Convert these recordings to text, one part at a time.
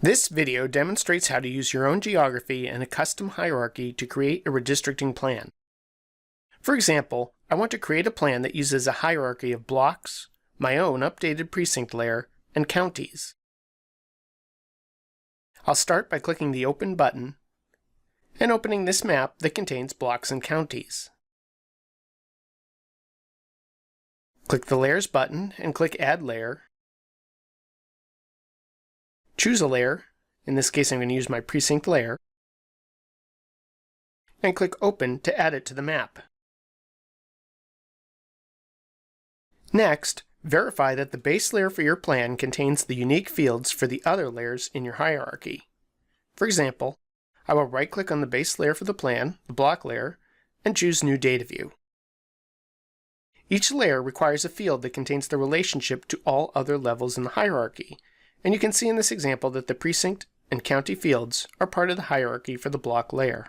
This video demonstrates how to use your own geography and a custom hierarchy to create a redistricting plan. For example, I want to create a plan that uses a hierarchy of blocks, my own updated precinct layer, and counties. I'll start by clicking the Open button and opening this map that contains blocks and counties. Click the Layers button and click Add Layer. Choose a layer, in this case I'm going to use my precinct layer, and click Open to add it to the map. Next, verify that the base layer for your plan contains the unique fields for the other layers in your hierarchy. For example, I will right-click on the base layer for the plan, the block layer, and choose New Data View. Each layer requires a field that contains the relationship to all other levels in the hierarchy, and you can see in this example that the precinct and county fields are part of the hierarchy for the block layer.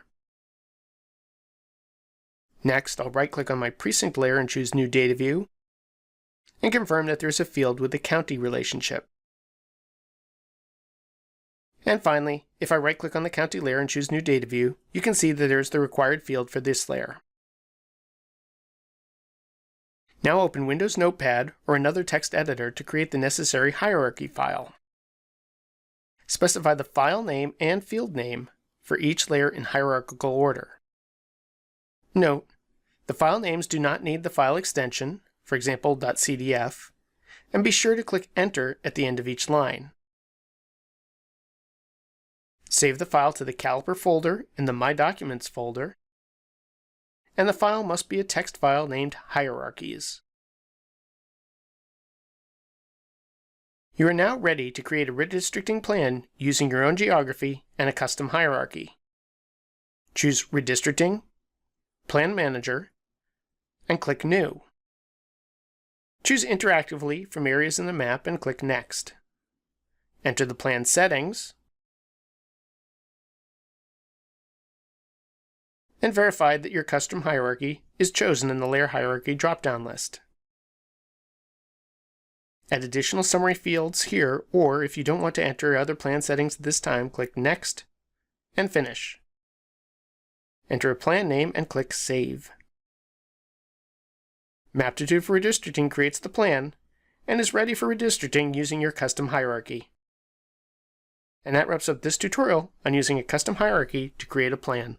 Next, I'll right-click on my precinct layer and choose New Data View, and confirm that there's a field with the county relationship. And finally, if I right-click on the county layer and choose New Data View, you can see that there's the required field for this layer. Now open Windows Notepad or another text editor to create the necessary hierarchy file. Specify the file name and field name for each layer in hierarchical order. Note, the file names do not need the file extension, for example .cdf, and be sure to click Enter at the end of each line. Save the file to the Caliper folder in the My Documents folder, and the file must be a text file named Hierarchies. You are now ready to create a redistricting plan using your own geography and a custom hierarchy. Choose Redistricting, Plan Manager, and click New. Choose Interactively from areas in the map and click Next. Enter the plan settings, and verify that your custom hierarchy is chosen in the Layer Hierarchy drop-down list. Add additional summary fields here, or if you don't want to enter other plan settings at this time, click Next and Finish. Enter a plan name and click Save. Maptitude for Redistricting creates the plan and is ready for redistricting using your custom hierarchy. And that wraps up this tutorial on using a custom hierarchy to create a plan.